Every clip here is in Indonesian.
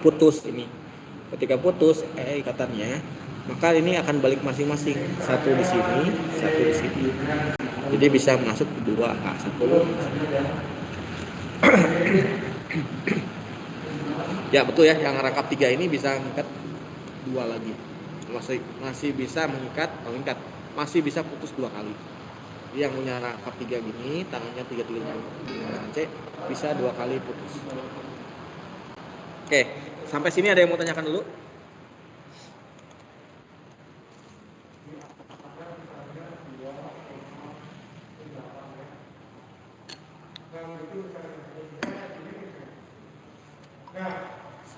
putus ini. Ketika putus ikatannya, maka ini akan balik masing-masing. Satu di sini, satu di sini. Jadi bisa masuk dua A1. Ya betul ya, yang rangkap 3 ini bisa mengikat 2 lagi. Masih bisa mengikat, masih bisa putus 2 kali. Jadi yang punya rangkap 3 gini, tangannya 3-3 C, bisa 2 kali putus. Oke, sampai sini ada yang mau tanyakan dulu?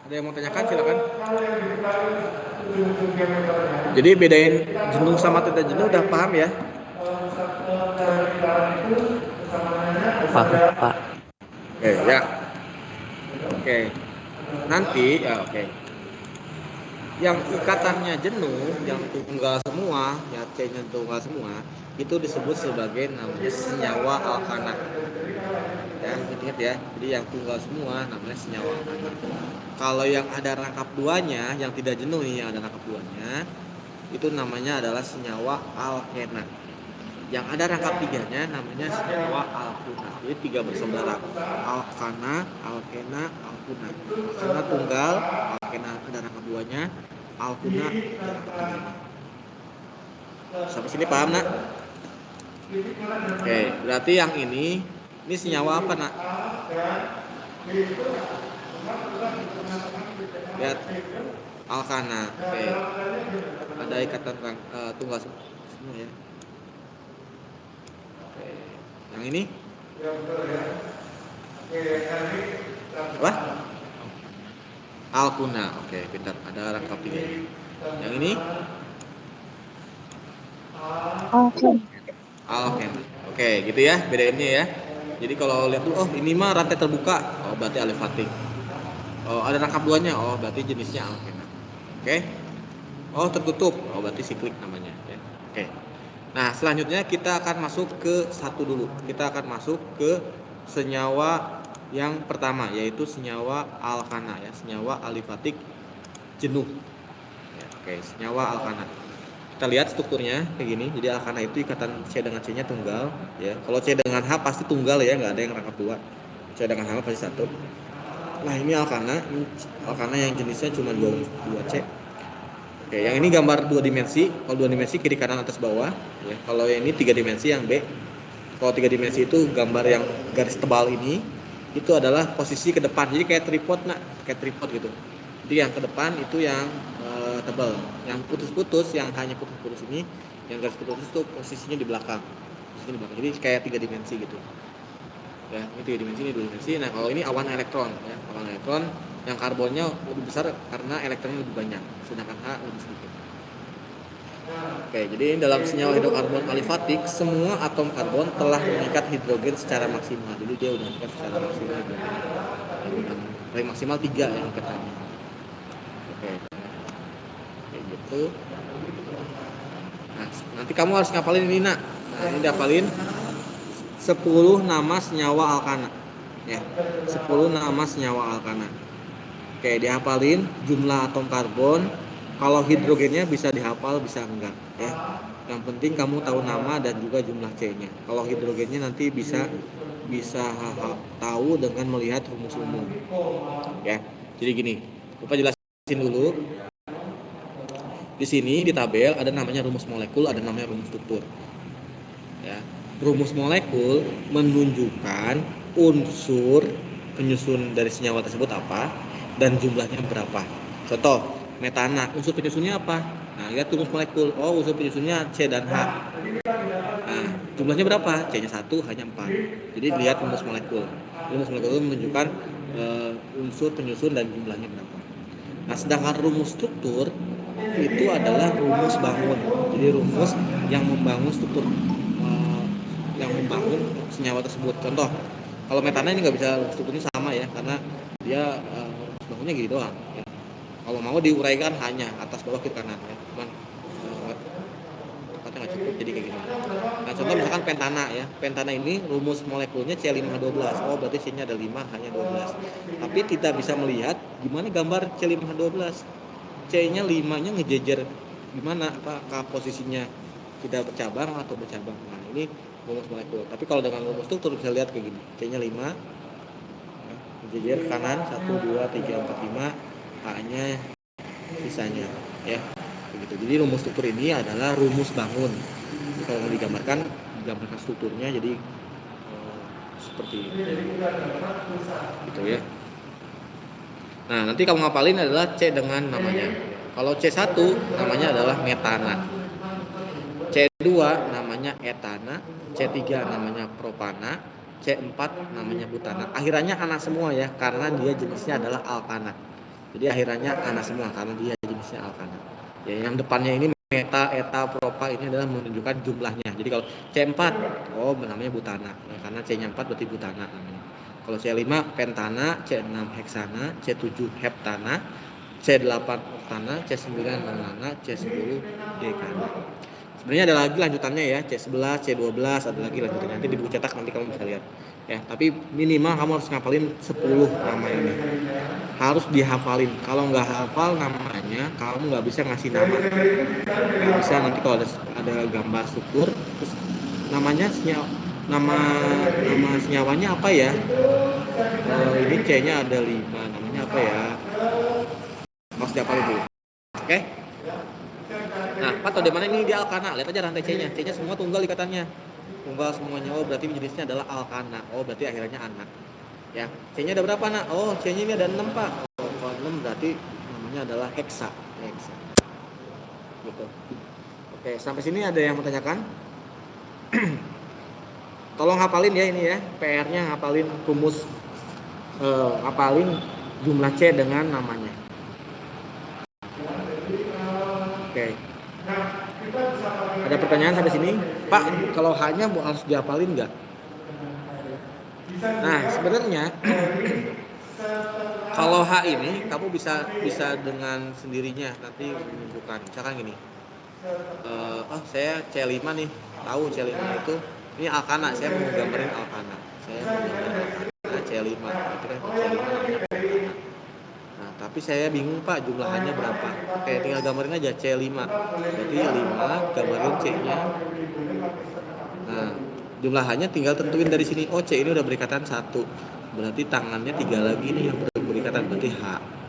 Ada yang mau tanyakan, silakan. Jadi bedain jenuh sama tidak jenuh udah paham ya? Paham, Pak. Oke, ya. Oke. Nanti ya oke. Yang ikatannya jenuh, yang tunggal semua, ya C-nya tunggal semua, itu disebut sebagai namanya senyawa alkana. Ya, ingat ya. Jadi yang tunggal semua namanya senyawa alkana. Kalau yang ada rangkap 2-nya, yang tidak jenuh nih, yang ada rangkap 2-nya, itu namanya adalah senyawa alkena. Yang ada rangkap 3-nya namanya senyawa alkuna. Jadi 3 bersaudara. Alkana, alkena, alkuna. Alkana tunggal, alkena ada rangkap 2-nya, alkuna ada rangkap 3-nya. Sampai sini paham, Nak? Oke, berarti yang ini senyawa apa, Nak? Lihat, alkana. Oke. Ada ikatan tunggal semua ya. Oke. Yang ini? Apa? Alkuna. Oke, pintar. Ada rangkap 3. Yang ini? Alkena. Oke, gitu ya bedainnya ya. Jadi kalau lihat tuh, oh ini mah rantai terbuka, oh berarti alifatik. Oh ada rangkap 2-nya, oh berarti jenisnya alkena. Oke. Oh tertutup, oh berarti siklik namanya. Ya. Oke. Nah selanjutnya kita akan masuk ke satu dulu. Kita akan masuk ke senyawa yang pertama, yaitu senyawa alkana ya, senyawa alifatik jenuh. Ya, oke, senyawa alkana. Kita lihat strukturnya kayak gini. Jadi alkana itu ikatan C dengan C-nya tunggal ya. Kalau C dengan H pasti tunggal ya, nggak ada yang rangkap 2. C dengan H pasti 1. Nah ini alkana yang jenisnya cuma 2C. Oke, yang ini gambar 2 dimensi. Kalau 2 dimensi kiri kanan atas bawah ya. Kalau yang ini 3 dimensi yang B. Kalau 3 dimensi itu gambar yang garis tebal ini, itu adalah posisi ke depan. Jadi kayak tripod, Nak, kayak tripod gitu. Jadi yang ke depan itu yang tebal, yang putus-putus, yang hanya putus-putus ini, yang garis putus itu posisinya di belakang. Jadi kayak 3 dimensi gitu. Ya, ini 3 dimensi, ini 2 dimensi. Nah, kalau ini awan elektron ya. Awan elektron yang karbonnya lebih besar karena elektronnya lebih banyak, sedangkan H lebih sedikit. Oke, jadi dalam senyawa hidrokarbon alifatik, semua atom karbon telah mengikat hidrogen secara maksimal. Jadi dia udah mengikat secara maksimal hidrogen. Paling maksimal 3 ya ikatannya. Oke. Kayak gitu. Nah, nanti kamu harus ngapalin ini, Nak. Nah, ini dihafalin 10 nama senyawa alkana. Ya, 10 nama senyawa alkana. Oke, dihafalin jumlah atom karbon. Kalau hidrogennya bisa dihafal, bisa enggak ya. Yang penting kamu tahu nama dan juga jumlah C-nya. Kalau hidrogennya nanti bisa tahu dengan melihat rumus umum. Ya. Jadi gini, lupa jelasin dulu. Di sini di tabel ada namanya rumus molekul, ada namanya rumus struktur. Ya. Rumus molekul menunjukkan unsur penyusun dari senyawa tersebut apa dan jumlahnya berapa. Contoh, metana, unsur penyusunnya apa? Nah, lihat rumus molekul. Oh, unsur penyusunnya C dan H. Nah, jumlahnya berapa? C-nya 1, H-nya 4. Jadi lihat rumus molekul. Rumus molekul itu menunjukkan unsur penyusun dan jumlahnya berapa. Nah, sedangkan rumus struktur itu adalah rumus bangun. Jadi rumus yang membangun struktur, yang membangun senyawa tersebut. Contoh, kalau metana ini nggak bisa strukturnya sama ya, karena dia rumus bangunnya gitu doang. Ya. Kalau mau diuraikan hanya atas bawah kiri kanan ya, cuman tempatnya nggak cukup, jadi kayak gini. Nah contoh misalkan pentana ya, pentana ini rumus molekulnya C5H12, oh berarti C-nya ada 5, H-nya 12. Tapi tidak bisa melihat gimana gambar C5H12, C-nya 5-nya ngejejer gimana, apakah posisinya tidak bercabang atau bercabang. Nah ini rumus molekul. Tapi kalau dengan rumus struktur bisa lihat kayak gini, C-nya 5, ngejejer kanan 1, 2, 3, 4, 5, H-nya sisanya ya begitu. Jadi rumus struktur ini adalah rumus bangun. Jadi kalau mau digambarkan strukturnya, jadi seperti itu gitu ya. Nah nanti kamu ngapalin adalah C dengan namanya. Kalau C1 namanya adalah metana, C2 namanya etana, C3 namanya propana, C4 namanya butana. Akhirannya ana semua ya, karena dia jenisnya adalah alkana. Jadi akhirannya ana semua karena dia jenisnya alkana. Ya, yang depannya ini meta, eta, propa ini adalah menunjukkan jumlahnya. Jadi kalau C4, oh namanya butana. Ya, karena C-nya 4 berarti butana namanya. Kalau C5 pentana, C6 heksana, C7 heptana, C8 oktana, C9 nonana, C10 dekana. Sebenarnya ada lagi lanjutannya ya, C11, C12, ada lagi lanjutannya. Nanti di buku cetak nanti kamu bisa lihat. Ya, tapi minimal kamu harus ngapalin 10 nama ini. Harus dihafalin. Kalau nggak hafal namanya, kamu nggak bisa ngasih nama. Nggak bisa, nanti kalau ada gambar struktur, terus namanya nama senyawanya apa ya? Ini C-nya ada 5, namanya apa ya? Harus dihafalin dulu. Oke? Nah, Pak, tahu di mana ini dia alkana? Lihat aja rantai C-nya. C-nya semua tunggal ikatannya. Tunggal semuanya. Oh, berarti jenisnya adalah alkana. Oh, berarti akhirnya anak. Ya, C-nya ada berapa, Nak? Oh, C-nya ini ada 6, Pak. Oh, kalau 6 berarti namanya adalah heksa. Heksa. Gitu. Oke, sampai sini ada yang mau tanyakan? Tolong hafalin ya ini ya. PR-nya hafalin rumus hafalin jumlah C dengan namanya. Oke. Ada pertanyaan sampai sini? Pak, kalau H-nya harus dihafalin nggak? Nah, sebenarnya kalau H ini kamu bisa dengan sendirinya nanti menunjukkan. Misalkan gini. Saya C5 nih. Tahu C5 itu ini alkana, saya mau gambarin alkana. Saya mau gambarin alkana C5. Berarti kan C5 namanya alkana. Nah, tapi saya bingung Pak jumlahannya berapa. Oke, tinggal gambarin aja C5. Berarti 5 gambarin C-nya. Nah, jumlahannya tinggal tentuin dari sini. Oh, C ini udah berikatan 1. Berarti tangannya 3 lagi nih yang berikatan, berarti H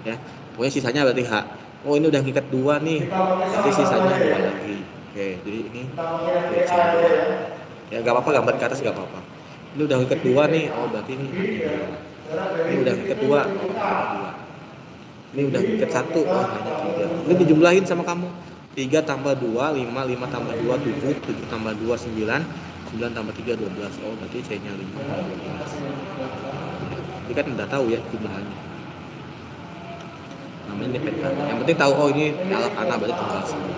ya. Pokoknya sisanya berarti H. Oh, ini udah ngikat 2 nih. Berarti sisanya 2 lagi. Oke, jadi ini C. Ya, enggak apa-apa gambar ke atas enggak apa-apa. Ini udah ngikat 2 nih. Oh, berarti ini ini udah ngikat 2. Oh, 2. Ini udah ngikat 1. Oh, hanya 3. Ini dijumlahin sama kamu. 3 tambah 2, 5, 5 tambah 2, 7, 7 tambah 2, 9, 9 tambah 3, 12. Oh, berarti C-nya 5, 12. Ini kan udah tahu ya jumlahannya. Namanya ini pentana. Yang penting tahu, oh ini alkana berarti tunggal semua.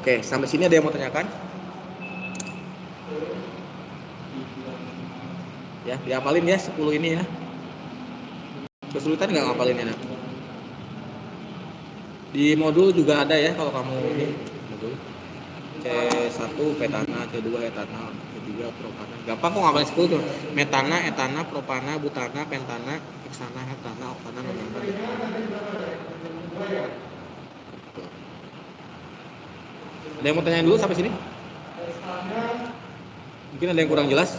Oke, sampai sini ada yang mau tanyakan? Ya, dihafalin ya 10 ini ya. Kesulitan nggak ngapalinnya? Di modul juga ada ya kalau kamu ini modul. C1 petana, C2 etana, C3 propana. Gampang kok ngapalin 10 tuh. Metana, etana, propana, butana, pentana, heksana, heptana, oktana, nonana. Ada yang mau tanya dulu sampai sini? Mungkin ada yang kurang jelas?